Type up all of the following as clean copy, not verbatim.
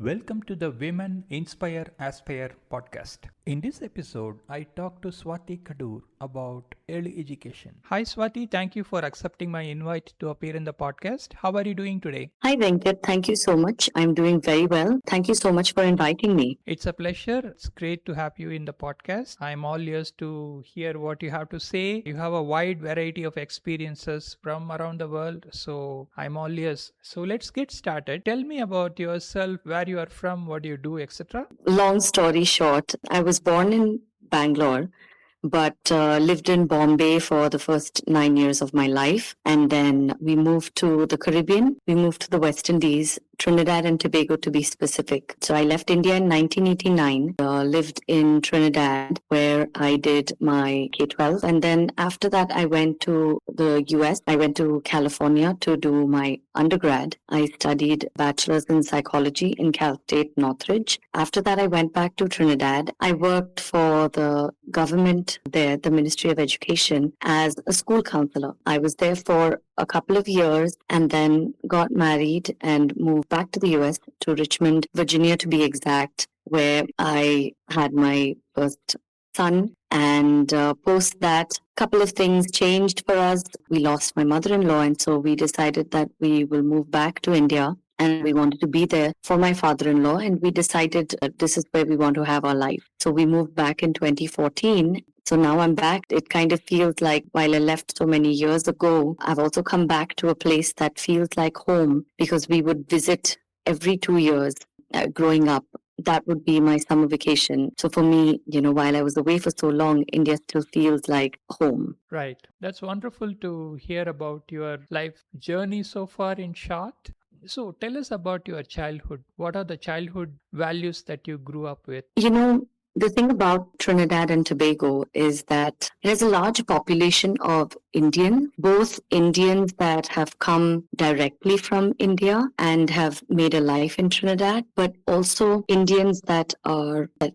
Welcome to the Women Inspire Aspire podcast. In this episode, I talk to Swathi Kadur about early education. Hi Swathi, thank you for accepting my invite to appear in the podcast. How are you doing today? Hi Venkat, thank you so much. I'm doing very well. Thank you so much for inviting me. It's a pleasure. It's great to have you in the podcast. I'm all ears to hear what you have to say. You have a wide variety of experiences from around the world, so I'm all ears. So let's get started. Tell me about yourself, where you are from, what you do, etc. Long story short, I was born in Bangalore, but lived in Bombay for the first 9 years of my life. And then we moved to the Caribbean. We moved to the West Indies, Trinidad and Tobago to be specific. So I left India in 1989, lived in Trinidad where I did my K-12. And then after that, I went to the US. I went to California to do my undergrad. I studied bachelor's in psychology in Cal State Northridge. After that, I went back to Trinidad. I worked for the government there, the Ministry of Education, as a school counselor. I was there for a couple of years and then got married and moved back to the US, to Richmond, Virginia to be exact, where I had my first son. And post that, a couple of things changed for us. We lost my mother-in-law, and so we decided that we will move back to India. And we wanted to be there for my father-in-law, and we decided this is where we want to have our life. So we moved back in 2014. So now I'm back. It kind of feels like while I left so many years ago, I've also come back to a place that feels like home because we would visit every 2 years growing up. That would be my summer vacation. So for me, while I was away for so long, India still feels like home. Right. That's wonderful to hear about your life journey so far in short. So tell us about your childhood. What are the childhood values that you grew up with? The thing about Trinidad and Tobago is that it has a large population of Indians, both Indians that have come directly from India and have made a life in Trinidad, but also Indians that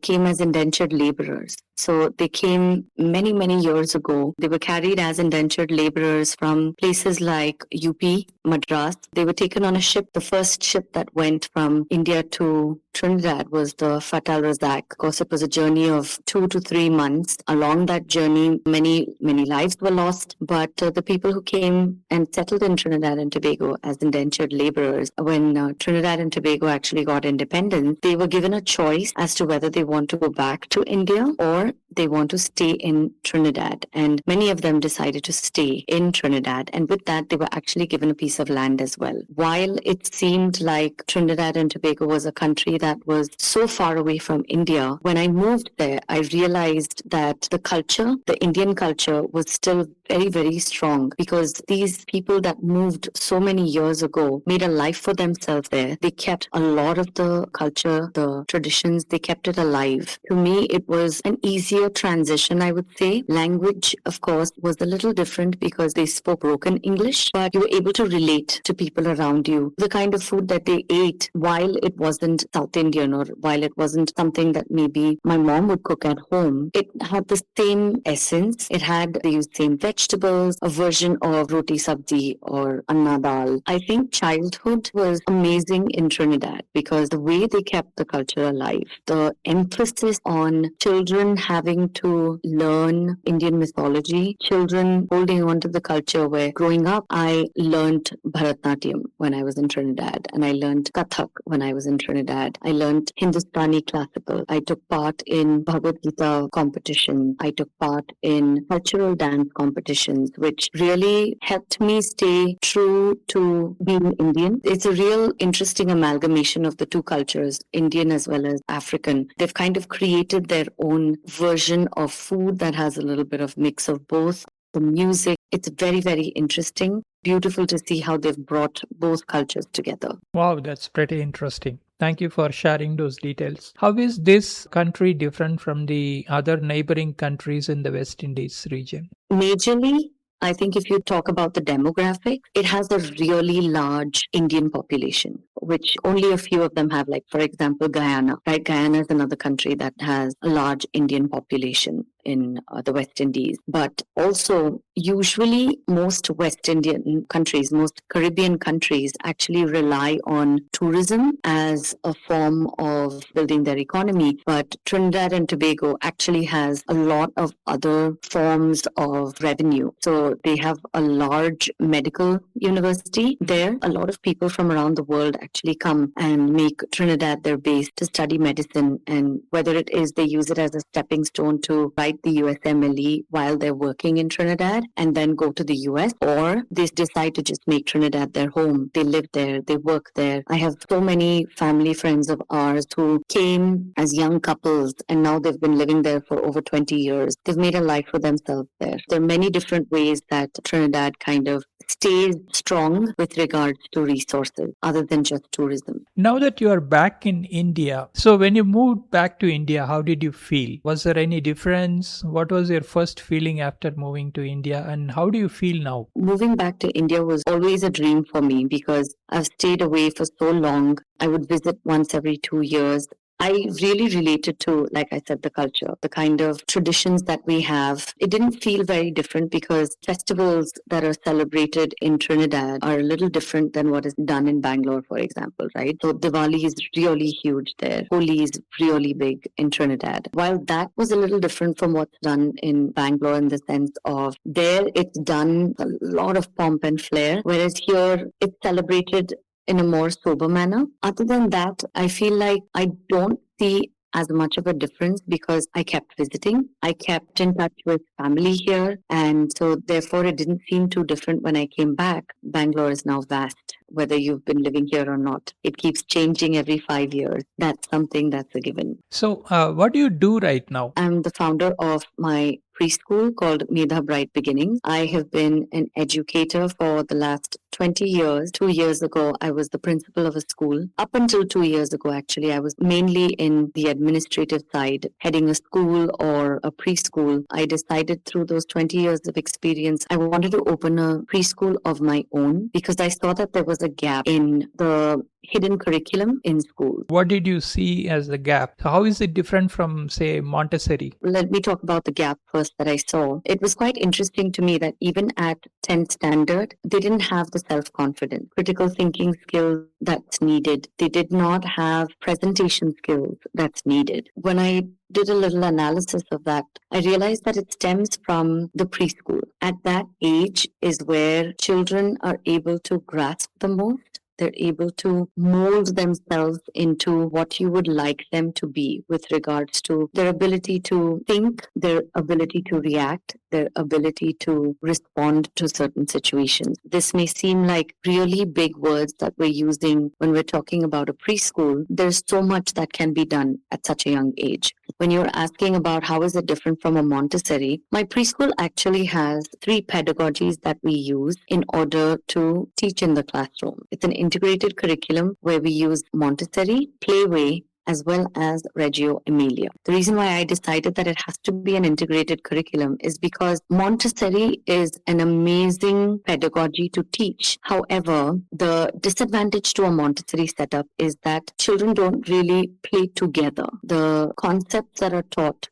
came as indentured laborers. So they came many, many years ago. They were carried as indentured laborers from places like UP, Madras. They were taken on a ship. The first ship that went from India to Trinidad was the Fatal Razak. Of course, it was a journey of 2 to 3 months. Along that journey, many, many lives were lost. But the people who came and settled in Trinidad and Tobago as indentured laborers, when Trinidad and Tobago actually got independence, they were given a choice as to whether they want to go back to India or they want to stay in Trinidad. And many of them decided to stay in Trinidad. And with that, they were actually given a piece of land as well. While it seemed like Trinidad and Tobago was a country that was so far away from India, when I moved there, I realized that the culture, the Indian culture, was still very, very strong because these people that moved so many years ago made a life for themselves there. They kept a lot of the culture, the traditions, they kept it alive. To me, it was an easier transition, I would say. Language, of course, was a little different because they spoke broken English, but you were able to relate to people around you. The kind of food that they ate, while it wasn't South Indian or while it wasn't something that maybe my mom would cook at home, it had the same essence. They used same vegetables, a version of roti sabzi or anna dal. I think childhood was amazing in Trinidad because the way they kept the culture alive, the emphasis on children having to learn Indian mythology, children holding on to the culture where growing up, I learned Bharatnatyam when I was in Trinidad and I learned Kathak when I was in Trinidad. I learned Hindustani classical. I took part in Bhagavad Gita competition. I took part in cultural dance competitions, which really helped me stay true to being Indian. It's a real interesting amalgamation of the two cultures, Indian as well as African. They've kind of created their own version of food that has a little bit of mix of both. The music, it's very, very interesting. Beautiful to see how they've brought both cultures together. Wow, that's pretty interesting. Thank you for sharing those details. How is this country different from the other neighboring countries in the West Indies region? Majorly, I think if you talk about the demographic, it has a really large Indian population, which only a few of them have. Like, for example, Guyana. Right? Guyana is another country that has a large Indian population. in the West Indies. But also, usually, most West Indian countries, most Caribbean countries actually rely on tourism as a form of building their economy. But Trinidad and Tobago actually has a lot of other forms of revenue. So they have a large medical university there. A lot of people from around the world actually come and make Trinidad their base to study medicine. And whether it is they use it as a stepping stone to write the USMLE while they're working in Trinidad and then go to the US, or they decide to just make Trinidad their home. They live there, they work there. I have so many family friends of ours who came as young couples and now they've been living there for over 20 years. They've made a life for themselves there. There are many different ways that Trinidad kind of stays strong with regards to resources other than just tourism. Now that you are back in India, so when you moved back to India, how did you feel? Was there any difference? What was your first feeling after moving to India, and how do you feel now? Moving back to India was always a dream for me because I've stayed away for so long. I would visit once every 2 years. I really related to, like I said, the culture, the kind of traditions that we have. It didn't feel very different because festivals that are celebrated in Trinidad are a little different than what is done in Bangalore, for example, right? So Diwali is really huge there. Holi is really big in Trinidad. While that was a little different from what's done in Bangalore in the sense of there it's done a lot of pomp and flair, whereas here it's celebrated in a more sober manner. Other than that, I feel like I don't see as much of a difference because I kept visiting. I kept in touch with family here. And so therefore it didn't seem too different when I came back. Bangalore is now vast, whether you've been living here or not. It keeps changing every 5 years. That's something that's a given. So, what do you do right now? I'm the founder of my preschool called Medha Bright Beginnings. I have been an educator for the last 20 years. 2 years ago, I was the principal of a school. Up until 2 years ago, actually, I was mainly in the administrative side, heading a school or a preschool. I decided through those 20 years of experience, I wanted to open a preschool of my own because I saw that there was a gap in the hidden curriculum in school. What did you see as the gap? So how is it different from, say, Montessori? Let me talk about the gap first that I saw. It was quite interesting to me that even at 10th standard, they didn't have the self-confidence, critical thinking skills that's needed. They did not have presentation skills that's needed. When I did a little analysis of that, I realized that it stems from the preschool. At that age is where children are able to grasp the most. They're able to mold themselves into what you would like them to be with regards to their ability to think, their ability to react, their ability to respond to certain situations. This may seem like really big words that we're using when we're talking about a preschool. There's so much that can be done at such a young age. When you're asking about how is it different from a Montessori, my preschool actually has 3 pedagogies that we use in order to teach in the classroom. It's an integrated curriculum where we use Montessori, Playway, as well as Reggio Emilia. The reason why I decided that it has to be an integrated curriculum is because Montessori is an amazing pedagogy to teach. However, the disadvantage to a Montessori setup is that children don't really play together. The concepts that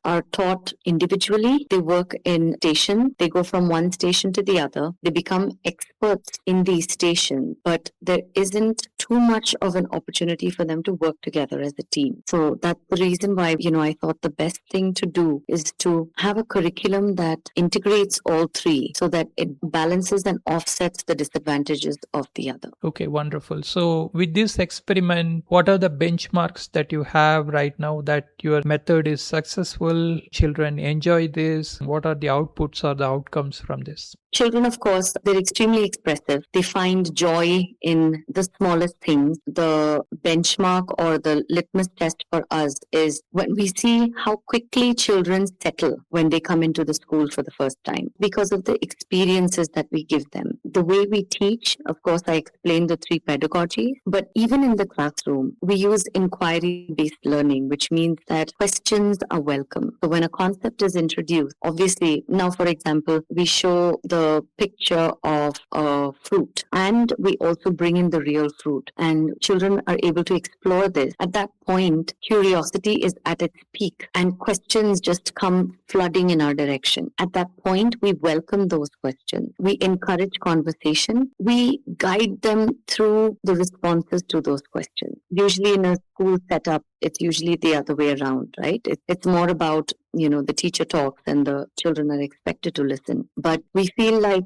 are taught individually. They work in stations. They go from one station to the other. They become experts in these stations, but there isn't too much of an opportunity for them to work together as a team. So that's the reason why, I thought the best thing to do is to have a curriculum that integrates all 3 so that it balances and offsets the disadvantages of the other. Okay, wonderful. So with this experiment, what are the benchmarks that you have right now that your method is successful? Children enjoy this? What are the outputs or the outcomes from this? Children, of course, they're extremely expressive. They find joy in the smallest things. The benchmark or the litmus test for us is when we see how quickly children settle when they come into the school for the first time because of the experiences that we give them. The way we teach, of course, I explained the 3 pedagogies, but even in the classroom, we use inquiry-based learning, which means that questions are welcome. So when a concept is introduced, obviously, now, for example, we show the the picture of a fruit, and we also bring in the real fruit, and children are able to explore this. At that point, curiosity is at its peak, and questions just come flooding in our direction. At that point, we welcome those questions. We encourage conversation. We guide them through the responses to those questions. Usually in a school setup, it's usually the other way around, right? It's more about, the teacher talks and the children are expected to listen. But we feel like,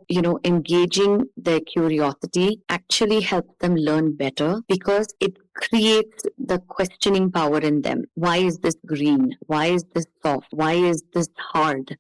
engaging their curiosity actually helps them learn better because it creates the questioning power in them. Why is this green? Why is this soft? Why is this hard?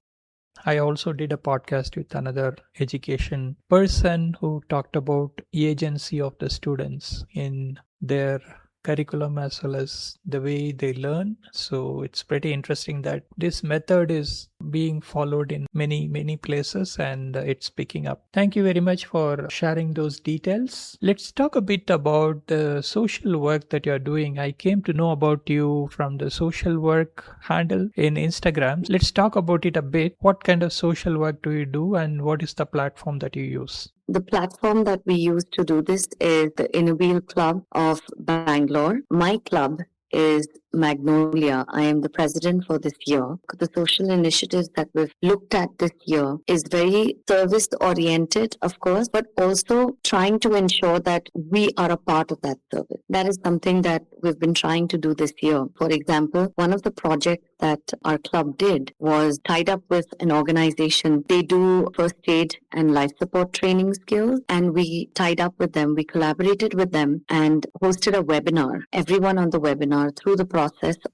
I also did a podcast with another education person who talked about agency of the students in their curriculum as well as the way they learn. So it's pretty interesting that this method is being followed in many places and it's picking up. Thank you very much for sharing those details. Let's talk a bit about the social work that you're doing. I came to know about you from the social work handle in Instagram. Let's talk about it a bit. What kind of social work do you do and what is the platform that you use? The platform that we use to do this is the Inner Club of Bangalore. My club is Magnolia. I am the president for this year. The social initiatives that we've looked at this year is very service oriented, of course, but also trying to ensure that we are a part of that service. That is something that we've been trying to do this year. For example, one of the projects that our club did was tied up with an organization. They do first aid and life support training skills, and we tied up with them. We collaborated with them and hosted a webinar. Everyone on the webinar through the process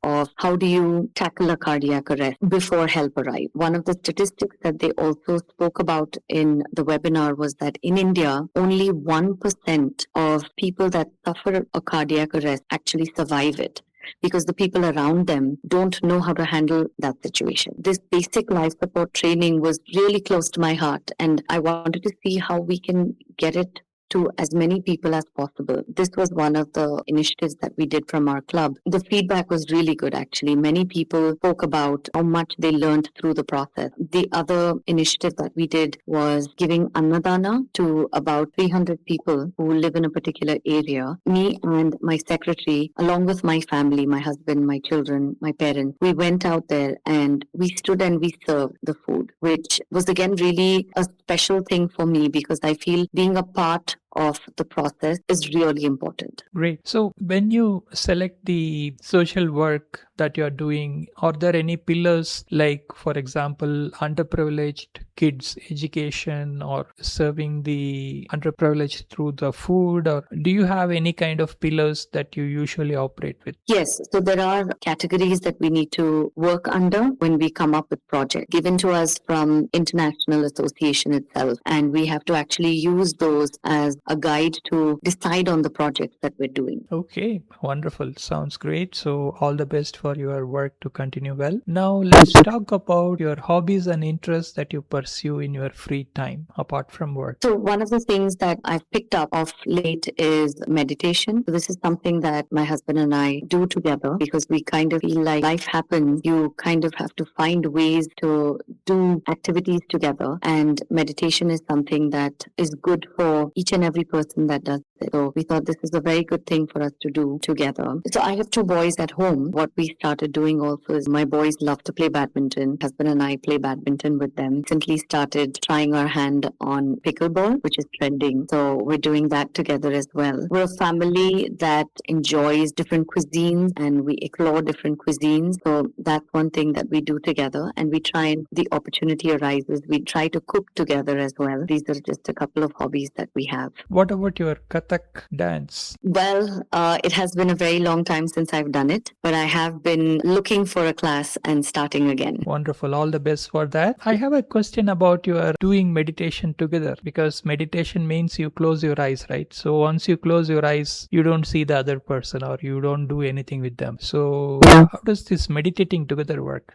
of how do you tackle a cardiac arrest before help arrives. One of the statistics that they also spoke about in the webinar was that in India, only 1% of people that suffer a cardiac arrest actually survive it, because the people around them don't know how to handle that situation. This basic life support training was really close to my heart, and I wanted to see how we can get it to as many people as possible. This was one of the initiatives that we did from our club. The feedback was really good, actually. Many people spoke about how much they learned through the process. The other initiative that we did was giving annadana to about 300 people who live in a particular area. Me and my secretary, along with my family, my husband, my children, my parents, we went out there and we stood and we served the food, which was again really a special thing for me because I feel being a part of the process is really important. Great. So when you select the social work that you're doing, are there any pillars like, for example, underprivileged kids education or serving the underprivileged through the food, or do you have any kind of pillars that you usually operate with? Yes. So there are categories that we need to work under when we come up with projects given to us from International Association itself. And we have to actually use those as a guide to decide on the projects that we're doing. Okay, wonderful. Sounds great. So all the best for your work to continue well. Now let's talk about your hobbies and interests that you pursue in your free time apart from work. So one of the things that I've picked up of late is meditation. So this is something that my husband and I do together because we kind of feel like life happens. You kind of have to find ways to do activities together, and meditation is something that is good for each and every person that does it. So we thought this is a very good thing for us to do together. So I have two boys at home. What we started doing also is my boys love to play badminton. Husband and I play badminton with them. Recently started trying our hand on pickleball, which is trending. So we're doing that together as well. We're a family that enjoys different cuisines and we explore different cuisines. So that's one thing that we do together, and we try, and the opportunity arises, we try to cook together as well. These are just a couple of hobbies that we have. What about your Kathak dance? Well, it has been a very long time since I've done it, but I have been looking for a class and starting again. Wonderful. All the best for that. I have a question about your doing meditation together, because meditation means you close your eyes, right? So once you close your eyes, you don't see the other person or you don't do anything with them. So how does this meditating together work?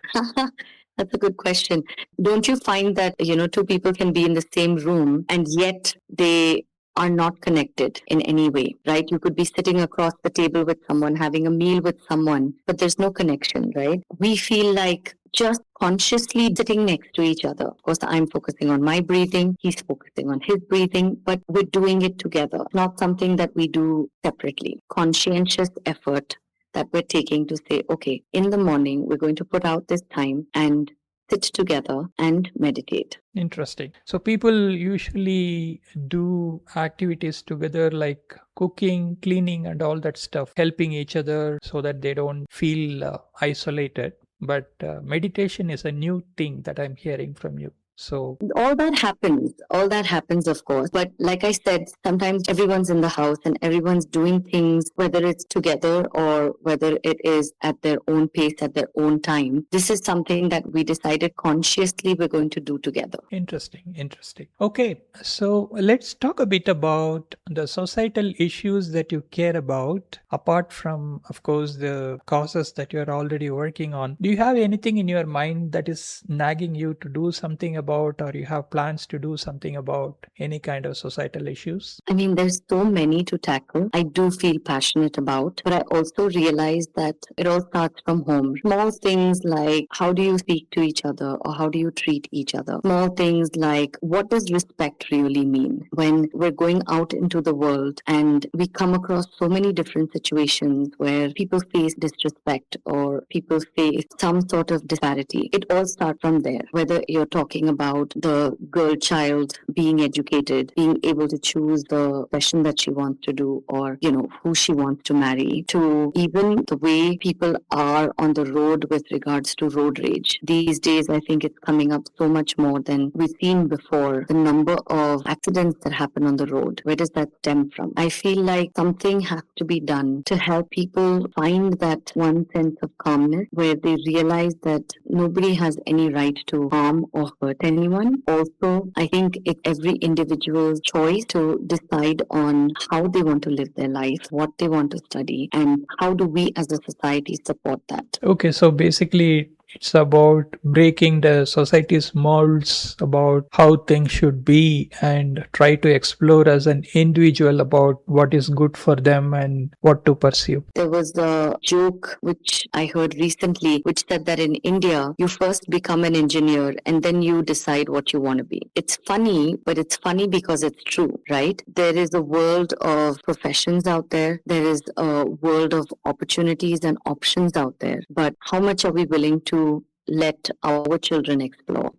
That's a good question. Don't you find that, two people can be in the same room and yet they are not connected in any way, right? You could be sitting across the table with someone, having a meal with someone, but there's no connection, right? We feel like just consciously sitting next to each other. Of course, I'm focusing on my breathing, he's focusing on his breathing, but we're doing it together, not something that we do separately. Conscientious effort that we're taking to say, okay, in the morning, we're going to put out this time and sit together and meditate. Interesting. So people usually do activities together like cooking, cleaning, and all that stuff, helping each other so that they don't feel isolated. But meditation is a new thing that I'm hearing from you. So all that happens, of course. But like I said, sometimes everyone's in the house and everyone's doing things, whether it's together or whether it is at their own pace, at their own time. This is something that we decided consciously we're going to do together. Interesting, interesting. Okay, so let's talk a bit about the societal issues that you care about, apart from, of course, the causes that you're already working on. Do you have anything in your mind that is nagging you to do something about, or you have plans to do something about any kind of societal issues? I mean, there's so many to tackle. I do feel passionate about, but I also realize that it all starts from home. Small things like how do you speak to each other or how do you treat each other? Small things like what does respect really mean? When we're going out into the world and we come across so many different situations where people face disrespect or people face some sort of disparity, it all starts from there. Whether you're talking about the girl child being educated, being able to choose the profession that she wants to do, or who she wants to marry, to even the way people are on the road with regards to road rage. These days, I think it's coming up so much more than we've seen before. The number of accidents that happen on the road, where does that stem from? I feel like something has to be done to help people find that one sense of calmness where they realize that nobody has any right to harm or hurt anyone. Also, I think it's every individual's choice to decide on how they want to live their life, what they want to study, and how do we as a society support that. Okay, so basically it's about breaking the society's molds about how things should be and try to explore as an individual about what is good for them and what to pursue. There was a joke which I heard recently which said that in India, you first become an engineer and then you decide what you want to be. It's funny, but it's funny because it's true, right? There is a world of professions out there. There is a world of opportunities and options out there. But how much are we willing to let our children explore?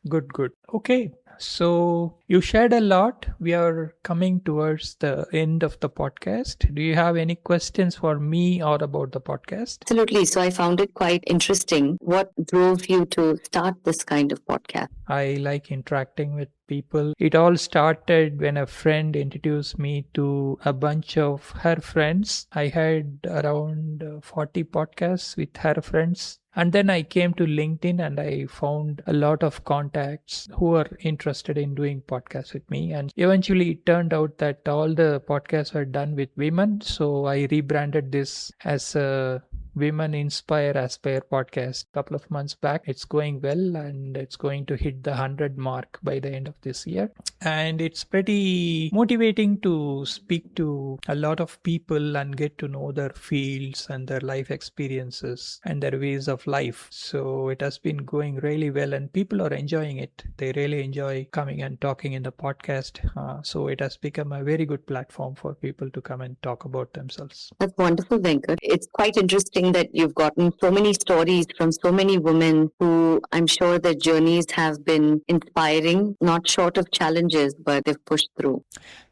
Good, good. Okay. So you shared a lot. We are coming towards the end of the podcast. Do you have any questions for me or about the podcast? Absolutely. So I found it quite interesting. What drove you to start this kind of podcast? I like interacting with people. It all started when a friend introduced me to a bunch of her friends. I had around 40 podcasts with her friends. And then I came to LinkedIn and I found a lot of contacts who were interested in doing podcasts with me. And eventually it turned out that all the podcasts were done with women. So I rebranded this as a Women Inspire Aspire podcast a couple of months back. It's going well and it's going to hit the 100 mark by the end of this year. And it's pretty motivating to speak to a lot of people and get to know their fields and their life experiences and their ways of life. So it has been going really well and people are enjoying it. They really enjoy coming and talking in the podcast. So it has become a very good platform for people to come and talk about themselves. That's wonderful, Venkat. It's quite interesting that you've gotten so many stories from so many women who I'm sure their journeys have been inspiring, not short of challenges, but they've pushed through.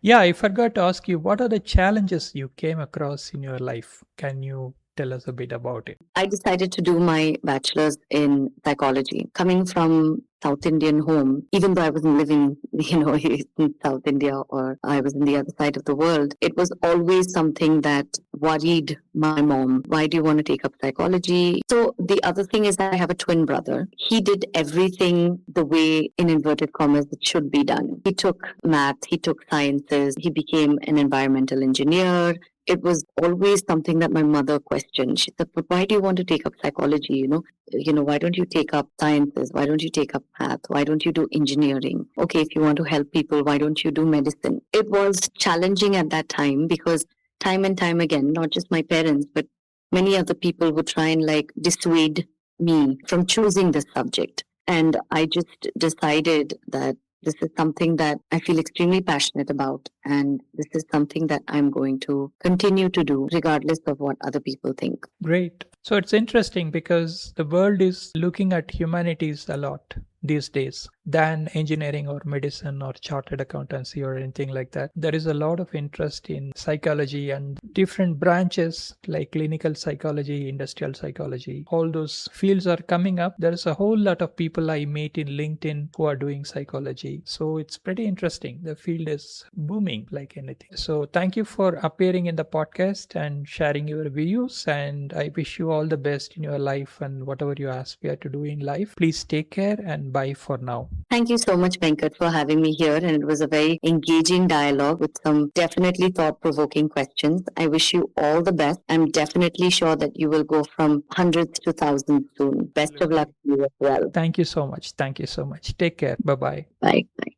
Yeah, I forgot to ask you, what are the challenges you came across in your life? Can you tell us a bit about it? I decided to do my bachelor's in psychology. Coming from South Indian home, even though I wasn't living, in South India or I was in the other side of the world, it was always something that worried my mom. Why do you want to take up psychology? So the other thing is that I have a twin brother. He did everything the way, in inverted commas, it should be done. He took math, he took sciences, he became an environmental engineer. It was always something that my mother questioned. She said, but why do you want to take up psychology? Why don't you take up sciences? Why don't you take up math? Why don't you do engineering? Okay, if you want to help people, why don't you do medicine? It was challenging at that time because time and time again, not just my parents, but many other people would try and dissuade me from choosing this subject. And I just decided that this is something that I feel extremely passionate about. And this is something that I'm going to continue to do, regardless of what other people think. Great. So it's interesting because the world is looking at humanities a lot these days than engineering or medicine or chartered accountancy or anything like that. There is a lot of interest in psychology and different branches like clinical psychology, industrial psychology. All those fields are coming up. There's a whole lot of people I meet in LinkedIn who are doing psychology. So it's pretty interesting. The field is booming like anything. So thank you for appearing in the podcast and sharing your views. And I wish you all the best in your life and whatever you aspire to do in life. Please take care and bye for now. Thank you so much, Venkat, for having me here. And it was a very engaging dialogue with some definitely thought-provoking questions. I wish you all the best. I'm definitely sure that you will go from hundreds to thousands soon. Best of luck to you as well. Thank you so much. Thank you so much. Take care. Bye-bye. Bye. Bye.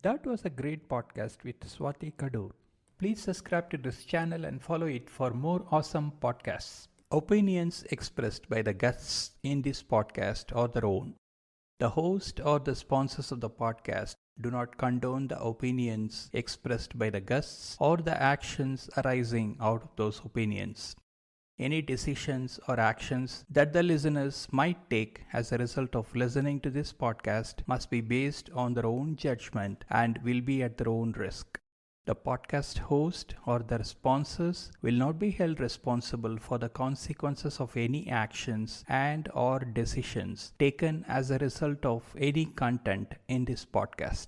That was a great podcast with Swathi Kadur. Please subscribe to this channel and follow it for more awesome podcasts. Opinions expressed by the guests in this podcast are their own. The host or the sponsors of the podcast do not condone the opinions expressed by the guests or the actions arising out of those opinions. Any decisions or actions that the listeners might take as a result of listening to this podcast must be based on their own judgment and will be at their own risk. The podcast host or their sponsors will not be held responsible for the consequences of any actions and or decisions taken as a result of any content in this podcast.